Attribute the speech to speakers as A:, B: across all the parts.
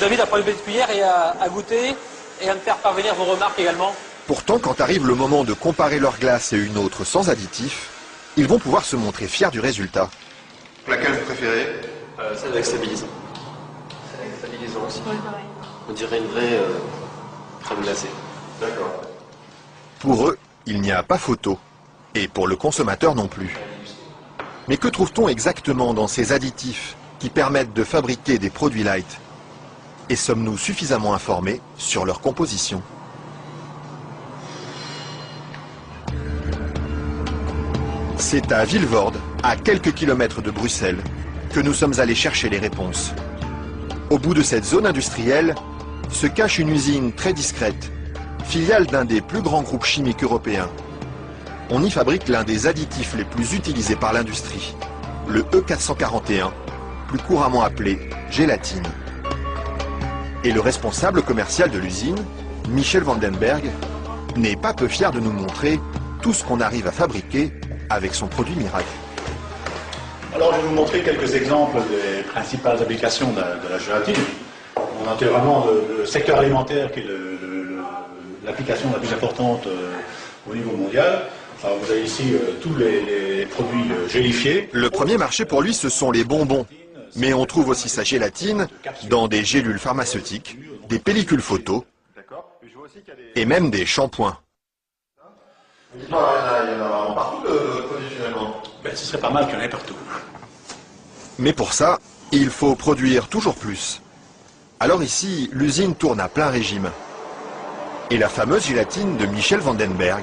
A: vous invite à prendre une petite cuillère et à goûter et à me faire parvenir vos remarques également.
B: Pourtant, quand arrive le moment de comparer leur glace et une autre sans additifs, ils vont pouvoir se montrer fiers du résultat.
C: Laquelle vous préférez?
D: Celle avec stabilisant. Celle avec stabilisant aussi.
E: Oui, pareil.
D: On dirait une vraie crème glacée.
C: D'accord.
B: Pour eux, il n'y a pas photo. Et pour le consommateur non plus. Mais que trouve-t-on exactement dans ces additifs qui permettent de fabriquer des produits light? Et sommes-nous suffisamment informés sur leur composition? C'est à Vilvoorde, à quelques kilomètres de Bruxelles, que nous sommes allés chercher les réponses. Au bout de cette zone industrielle se cache une usine très discrète, filiale d'un des plus grands groupes chimiques européens. On y fabrique l'un des additifs les plus utilisés par l'industrie, le E441, plus couramment appelé gélatine. Et le responsable commercial de l'usine, Michel Vandenberg, n'est pas peu fier de nous montrer tout ce qu'on arrive à fabriquer avec son produit miracle.
F: Alors je vais vous montrer quelques exemples des principales applications de la gélatine. On a vraiment le secteur alimentaire qui est l'application la plus importante au niveau mondial. Alors vous avez ici tous les produits gélifiés.
B: Le premier marché pour lui, ce sont les bonbons. Mais on trouve aussi sa gélatine dans des gélules pharmaceutiques, des pellicules photo et même des shampoings.
C: Dites-moi, il y en a partout de produits finalement.
F: Ben, ce serait pas mal qu'il y en ait partout.
B: Mais pour ça, il faut produire toujours plus. Alors ici, l'usine tourne à plein régime. Et la fameuse gélatine de Michel Vandenberg,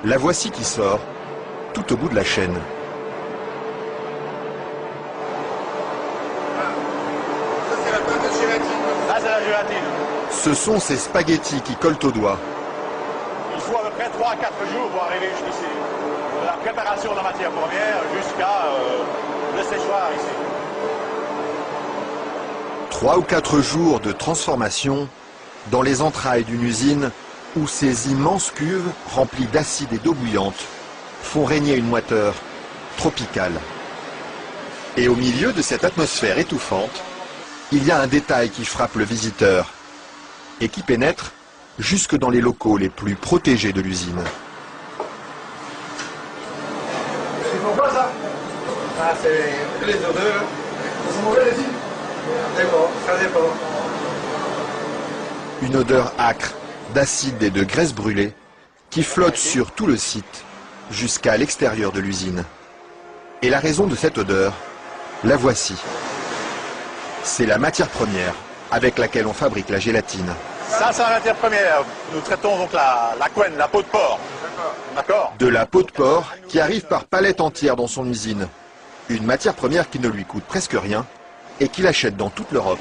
B: la voici qui sort, tout au bout de la chaîne.
C: Ça c'est la pâte de gélatine.
F: Là c'est la gélatine.
B: Ce sont ces spaghettis qui collent aux doigts.
F: Il faut à peu près 3 à 4 jours pour arriver jusqu'ici. De la préparation de la matière première jusqu'à le séchoir ici.
B: 3 ou 4 jours de transformation dans les entrailles d'une usine où ces immenses cuves remplies d'acide et d'eau bouillante font régner une moiteur tropicale. Et au milieu de cette atmosphère étouffante, il y a un détail qui frappe le visiteur et qui pénètre jusque dans les locaux les plus protégés de l'usine.
C: C'est pourquoi ça? Ah, c'est les odeurs. C'est mauvais ici? D'accord, ça dépend.
B: Une odeur âcre, d'acide et de graisse brûlée qui flotte sur tout le site jusqu'à l'extérieur de l'usine. Et la raison de cette odeur, la voici. C'est la matière première avec laquelle on fabrique la gélatine.
F: Ça c'est la matière première. Nous traitons donc la couenne, la peau de porc. D'accord.
B: De la peau de porc qui arrive par palettes entières dans son usine. Une matière première qui ne lui coûte presque rien et qu'il achète dans toute l'Europe.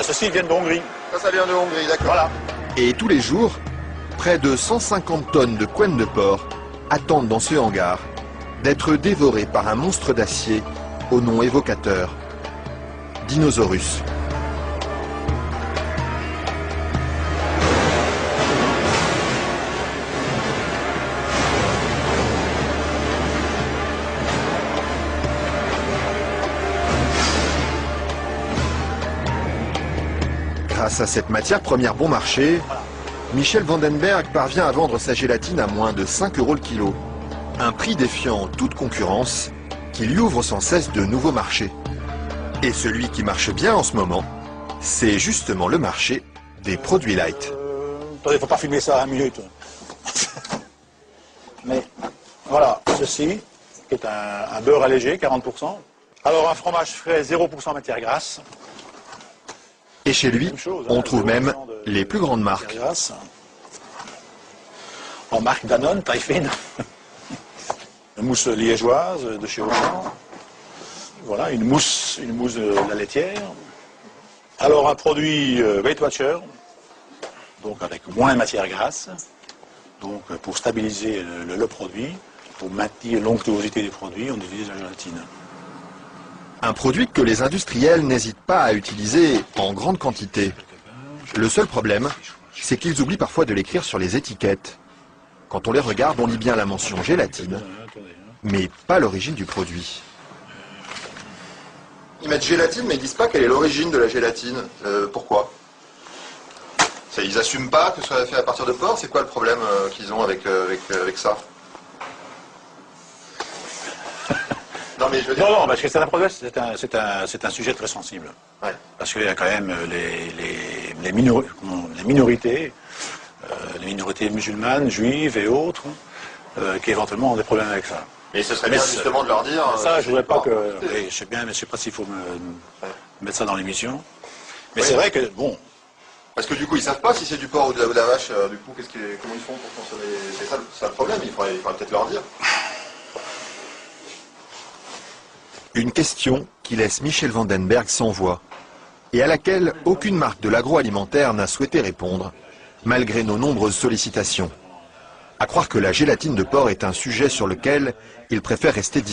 F: Ceci vient de Hongrie.
C: Ça vient de Hongrie, d'accord.
F: Voilà.
B: Et tous les jours, près de 150 tonnes de couenne de porc attendent dans ce hangar d'être dévorées par un monstre d'acier au nom évocateur, Dinosaurus. Grâce à cette matière première bon marché, Michel Vandenberg parvient à vendre sa gélatine à moins de 5 € le kilo. Un prix défiant toute concurrence qui lui ouvre sans cesse de nouveaux marchés. Et celui qui marche bien en ce moment, c'est justement le marché des produits light.
F: Attendez, faut pas filmer ça à 1 minute. Mais voilà, ceci qui est un beurre allégé, 40%. Alors un fromage frais, 0% matière grasse.
B: Et chez lui, on trouve même les plus grandes marques.
F: En marque Danone, taille fine. Une mousse liégeoise de chez Auchan. Voilà, une mousse de la laitière. Alors un produit Weight Watcher, donc avec moins de matière grasse, donc pour stabiliser le produit, pour maintenir l'onctuosité des produits, on utilise la gélatine.
B: Un produit que les industriels n'hésitent pas à utiliser en grande quantité. Le seul problème, c'est qu'ils oublient parfois de l'écrire sur les étiquettes. Quand on les regarde, on lit bien la mention gélatine, mais pas l'origine du produit. Ils mettent gélatine, mais ils disent pas quelle est l'origine de la gélatine. Pourquoi? Ils assument pas que ce soit fait à partir de porc. C'est quoi le problème qu'ils ont avec ça? Non, mais je veux dire...
F: Non, parce que c'est un problème, c'est un sujet très sensible.
B: Ouais.
F: Parce qu'il y a quand même les minorités, les minorités musulmanes, juives et autres, qui éventuellement ont des problèmes avec ça.
B: Mais ce serait bien justement de leur dire...
F: Ça, je ne voudrais pas que... Oui, je sais bien, mais je ne sais pas s'il faut mettre ça dans l'émission. Mais c'est vrai que, bon...
B: Parce que du coup, ils savent pas si c'est du porc ou de la vache. Du coup, comment ils font pour consommer? C'est ça le problème, il faudrait peut-être leur dire. Une question qui laisse Michel Vandenberg sans voix et à laquelle aucune marque de l'agroalimentaire n'a souhaité répondre, malgré nos nombreuses sollicitations. À croire que la gélatine de porc est un sujet sur lequel il préfère rester discret.